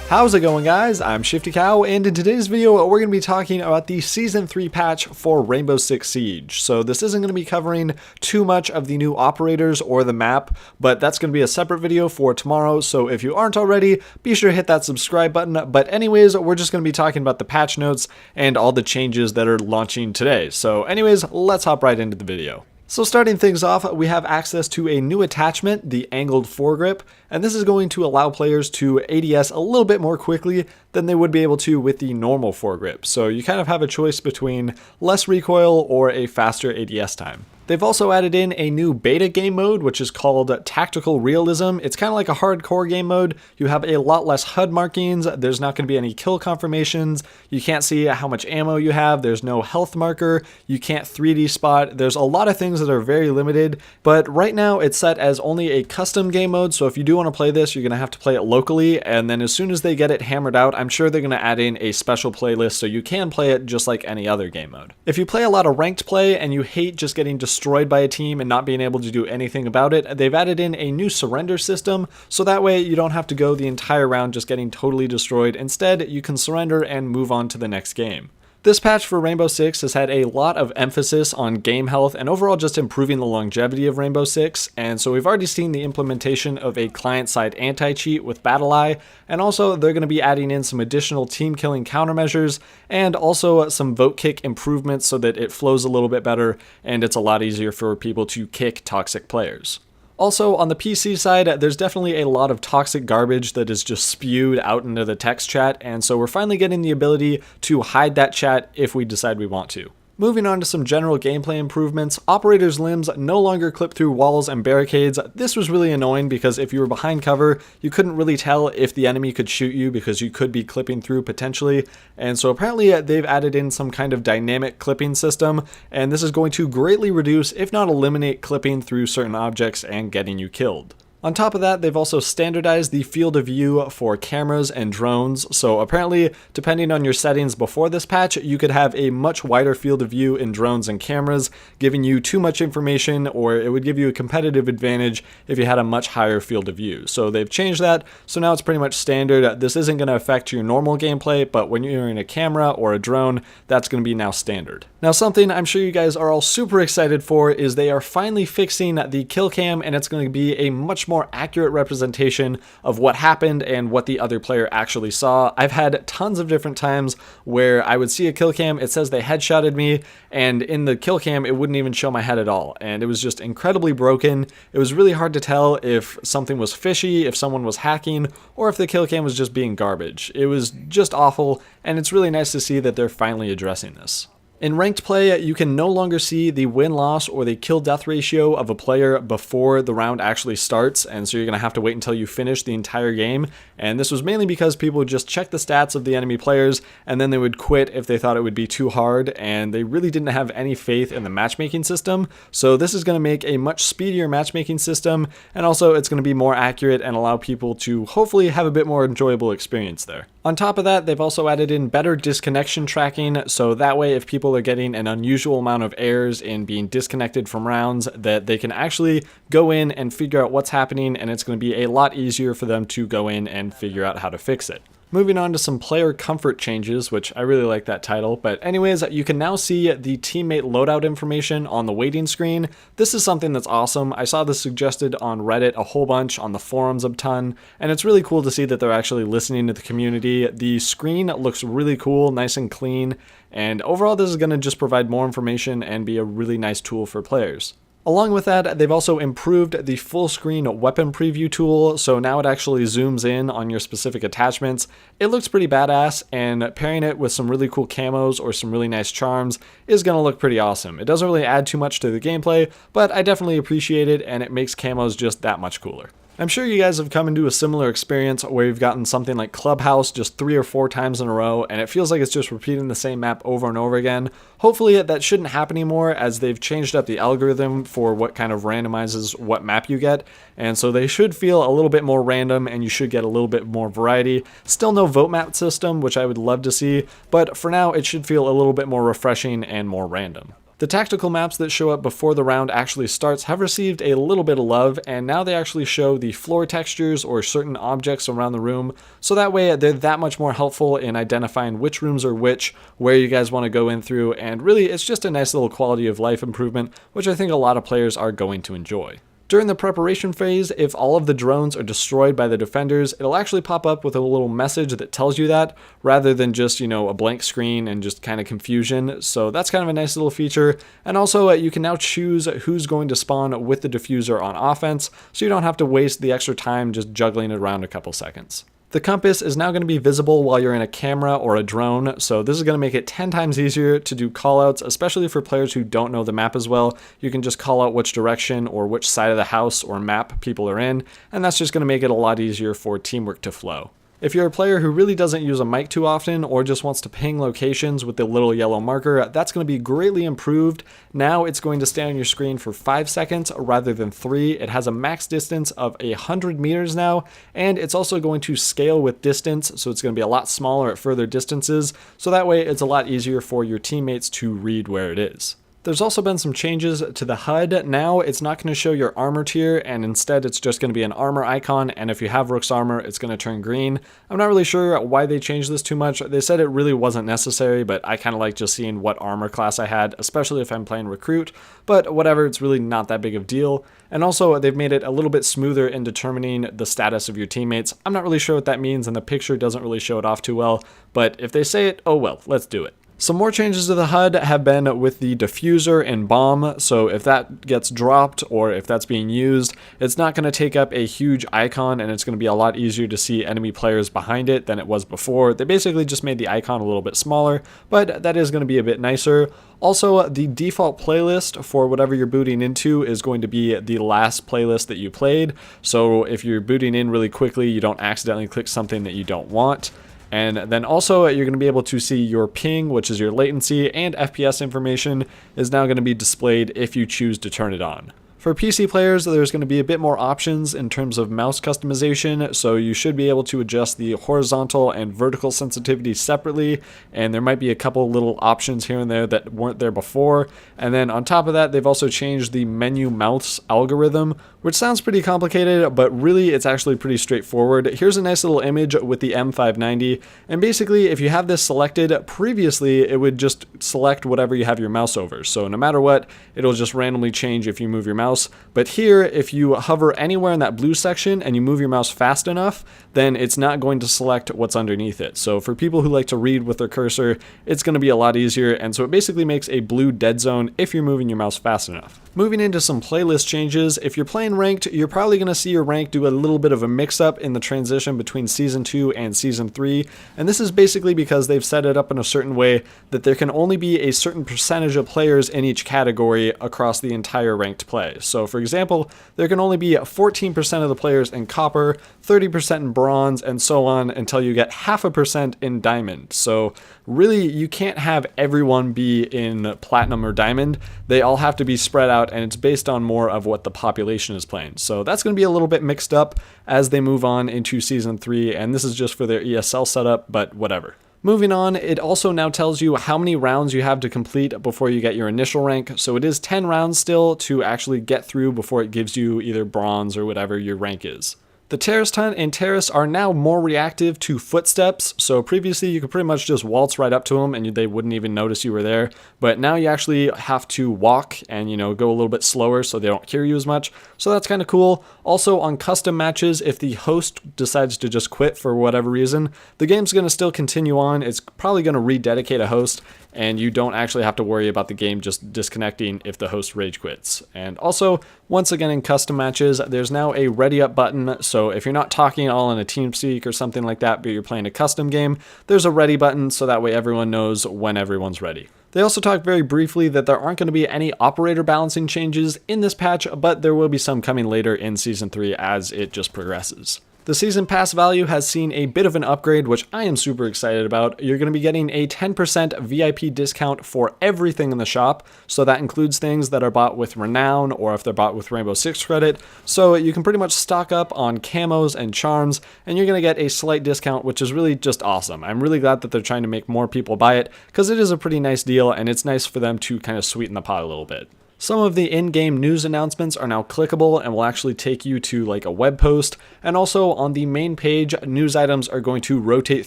How's it going, guys? I'm Shifty Cow, and in today's video we're going to be talking about the Season 3 patch for Rainbow Six Siege. So this isn't going to be covering too much of the new operators or the map, but that's going to be a separate video for tomorrow, so if you aren't already, be sure to hit that subscribe button. But anyways, we're just going to be talking about the patch notes and all the changes that are launching today. So anyways, let's hop right into the video. So starting things off, we have access to a new attachment, the angled foregrip, and this is going to allow players to ADS a little bit more quickly than they would be able to with the normal foregrip. So you kind of have a choice between less recoil or a faster ADS time. They've also added in a new beta game mode, which is called Tactical Realism. It's kind of like a hardcore game mode. You have a lot less HUD markings. There's not going to be any kill confirmations. You can't see how much ammo you have. There's no health marker. You can't 3D spot. There's a lot of things that are very limited, but right now it's set as only a custom game mode. So if you do want to play this, you're going to have to play it locally. And then as soon as they get it hammered out, I'm sure they're going to add in a special playlist so you can play it just like any other game mode. If you play a lot of ranked play and you hate just getting destroyed by a team and not being able to do anything about it, they've added in a new surrender system, so that way you don't have to go the entire round just getting totally destroyed. Instead, you can surrender and move on to the next game. This patch for Rainbow Six has had a lot of emphasis on game health and overall just improving the longevity of Rainbow Six, and so we've already seen the implementation of a client-side anti-cheat with BattleEye, and also they're going to be adding in some additional team-killing countermeasures and also some vote kick improvements so that it flows a little bit better and it's a lot easier for people to kick toxic players. Also, on the PC side, there's definitely a lot of toxic garbage that is just spewed out into the text chat, and so we're finally getting the ability to hide that chat if we decide we want to. Moving on to some general gameplay improvements, operators' limbs no longer clip through walls and barricades. This was really annoying because if you were behind cover, you couldn't really tell if the enemy could shoot you because you could be clipping through potentially. And so apparently they've added in some kind of dynamic clipping system, and this is going to greatly reduce, if not eliminate, clipping through certain objects and getting you killed. On top of that, they've also standardized the field of view for cameras and drones, so apparently, depending on your settings before this patch, you could have a much wider field of view in drones and cameras, giving you too much information, or it would give you a competitive advantage if you had a much higher field of view. So they've changed that, so now it's pretty much standard. This isn't going to affect your normal gameplay, but when you're in a camera or a drone, that's going to be now standard. Now, something I'm sure you guys are all super excited for is they are finally fixing the kill cam, and it's going to be a much more accurate representation of what happened and what the other player actually saw. I've had tons of different times where I would see a kill cam, it says they headshotted me, and in the kill cam it wouldn't even show my head at all, and it was just incredibly broken. It was really hard to tell if something was fishy, if someone was hacking, or if the kill cam was just being garbage. It was just awful, and it's really nice to see that they're finally addressing this. In ranked play, you can no longer see the win-loss or the kill-death ratio of a player before the round actually starts, and so you're going to have to wait until you finish the entire game. And this was mainly because people would just check the stats of the enemy players, and then they would quit if they thought it would be too hard, and they really didn't have any faith in the matchmaking system. So this is going to make a much speedier matchmaking system, and also it's going to be more accurate and allow people to hopefully have a bit more enjoyable experience there. On top of that, they've also added in better disconnection tracking, so that way if people are getting an unusual amount of errors in being disconnected from rounds, that they can actually go in and figure out what's happening, and it's going to be a lot easier for them to go in and figure out how to fix it. Moving on to some player comfort changes, which I really like that title, but anyways, you can now see the teammate loadout information on the waiting screen. This is something that's awesome. I saw this suggested on Reddit a whole bunch, on the forums a ton, and it's really cool to see that they're actually listening to the community. The screen looks really cool, nice and clean, and overall this is going to just provide more information and be a really nice tool for players. Along with that, they've also improved the full screen weapon preview tool, so now it actually zooms in on your specific attachments. It looks pretty badass, and pairing it with some really cool camos or some really nice charms is going to look pretty awesome. It doesn't really add too much to the gameplay, but I definitely appreciate it, and it makes camos just that much cooler. I'm sure you guys have come into a similar experience where you've gotten something like Clubhouse just 3 or 4 times in a row, and it feels like it's just repeating the same map over and over again. Hopefully that shouldn't happen anymore, as they've changed up the algorithm for what kind of randomizes what map you get, and so they should feel a little bit more random and you should get a little bit more variety. Still no vote map system, which I would love to see, but for now it should feel a little bit more refreshing and more random. The tactical maps that show up before the round actually starts have received a little bit of love, and now they actually show the floor textures or certain objects around the room, so that way they're that much more helpful in identifying which rooms are which, where you guys want to go in through, and really it's just a nice little quality of life improvement, which I think a lot of players are going to enjoy. During the preparation phase, if all of the drones are destroyed by the defenders, it'll actually pop up with a little message that tells you that, rather than just, a blank screen and just kind of confusion. So that's kind of a nice little feature. And also, you can now choose who's going to spawn with the diffuser on offense, so you don't have to waste the extra time just juggling it around a couple seconds. The compass is now going to be visible while you're in a camera or a drone, so this is going to make it 10 times easier to do callouts, especially for players who don't know the map as well. You can just call out which direction or which side of the house or map people are in, and that's just going to make it a lot easier for teamwork to flow. If you're a player who really doesn't use a mic too often or just wants to ping locations with the little yellow marker, that's going to be greatly improved. Now it's going to stay on your screen for 5 seconds rather than 3. It has a max distance of 100 meters now, and it's also going to scale with distance, so it's going to be a lot smaller at further distances, so that way it's a lot easier for your teammates to read where it is. There's also been some changes to the HUD. Now it's not going to show your armor tier, and instead it's just going to be an armor icon, and if you have Rook's armor, it's going to turn green. I'm not really sure why they changed this too much. They said it really wasn't necessary, but I kind of like just seeing what armor class I had, especially if I'm playing Recruit, but whatever, it's really not that big of a deal. And also, they've made it a little bit smoother in determining the status of your teammates. I'm not really sure what that means, and the picture doesn't really show it off too well, but if they say it, oh well, let's do it. Some more changes to the HUD have been with the diffuser and bomb, so if that gets dropped or if that's being used, it's not going to take up a huge icon, and it's going to be a lot easier to see enemy players behind it than it was before. They basically just made the icon a little bit smaller, but that is going to be a bit nicer. Also, the default playlist for whatever you're booting into is going to be the last playlist that you played, so if you're booting in really quickly, you don't accidentally click something that you don't want. And then also you're going to be able to see your ping, which is your latency, and FPS information is now going to be displayed if you choose to turn it on. For PC players, there's going to be a bit more options in terms of mouse customization, so you should be able to adjust the horizontal and vertical sensitivity separately, and there might be a couple little options here and there that weren't there before. And then on top of that, they've also changed the menu mouse algorithm, which sounds pretty complicated, but really it's actually pretty straightforward. Here's a nice little image with the M590, and basically if you have this selected, previously it would just select whatever you have your mouse over, so no matter what, it'll just randomly change if you move your mouse. But here, if you hover anywhere in that blue section and you move your mouse fast enough, then it's not going to select what's underneath it. So for people who like to read with their cursor, it's going to be a lot easier, and so it basically makes a blue dead zone if you're moving your mouse fast enough. Moving into some playlist changes, if you're playing ranked, you're probably going to see your rank do a little bit of a mix-up in the transition between Season 2 and Season 3, and this is basically because they've set it up in a certain way that there can only be a certain percentage of players in each category across the entire ranked play. So for example, there can only be 14% of the players in copper, 30% in bronze, and so on until you get 0.5% in diamond. So really, you can't have everyone be in platinum or diamond. They all have to be spread out, and it's based on more of what the population is playing. So that's going to be a little bit mixed up as they move on into Season 3, and this is just for their ESL setup, but whatever. Moving on, it also now tells you how many rounds you have to complete before you get your initial rank. So it is 10 rounds still to actually get through before it gives you either bronze or whatever your rank is. The terrorist hunt and terrorists are now more reactive to footsteps, so previously you could pretty much just waltz right up to them and they wouldn't even notice you were there, but now you actually have to walk and go a little bit slower so they don't hear you as much, so that's kind of cool. Also on custom matches, if the host decides to just quit for whatever reason, the game's going to still continue on. It's probably going to rededicate a host, and you don't actually have to worry about the game just disconnecting if the host rage quits. And also, once again in custom matches, there's now a ready up button, so if you're not talking all in a TeamSpeak or something like that, but you're playing a custom game, there's a ready button so that way everyone knows when everyone's ready. They also talked very briefly that there aren't going to be any operator balancing changes in this patch, but there will be some coming later in Season 3 as it just progresses. The season pass value has seen a bit of an upgrade, which I am super excited about. You're going to be getting a 10% VIP discount for everything in the shop, so that includes things that are bought with Renown or if they're bought with Rainbow Six credit. So you can pretty much stock up on camos and charms, and you're going to get a slight discount, which is really just awesome. I'm really glad that they're trying to make more people buy it, because it is a pretty nice deal, and it's nice for them to kind of sweeten the pot a little bit. Some of the in-game news announcements are now clickable and will actually take you to like a web post, and also on the main page, news items are going to rotate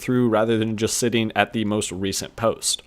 through rather than just sitting at the most recent post.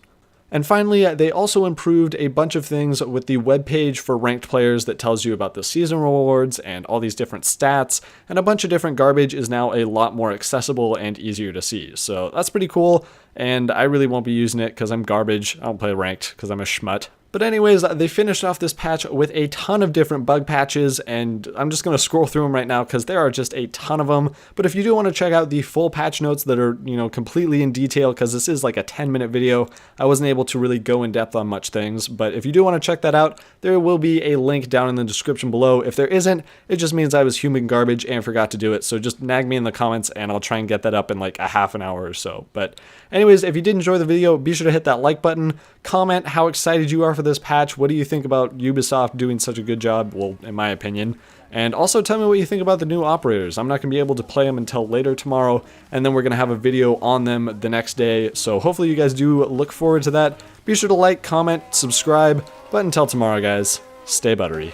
And finally, they also improved a bunch of things with the web page for ranked players that tells you about the season rewards and all these different stats, and a bunch of different garbage is now a lot more accessible and easier to see. So that's pretty cool, and I really won't be using it because I'm garbage. I don't play ranked because I'm a schmut. But anyways, they finished off this patch with a ton of different bug patches, and I'm just going to scroll through them right now because there are just a ton of them. But if you do want to check out the full patch notes that are, completely in detail, because this is like a 10-minute video, I wasn't able to really go in depth on much things. But if you do want to check that out, there will be a link down in the description below. If there isn't, it just means I was human garbage and forgot to do it. So just nag me in the comments and I'll try and get that up in like a half an hour or so. But anyways, if you did enjoy the video, be sure to hit that like button, comment how excited you are for this patch. What do you think about Ubisoft doing such a good job? Well, in my opinion. And also tell me what you think about the new operators. I'm not going to be able to play them until later tomorrow, and then we're going to have a video on them the next day. So hopefully you guys do look forward to that. Be sure to like, comment, subscribe. But until tomorrow, guys, stay buttery.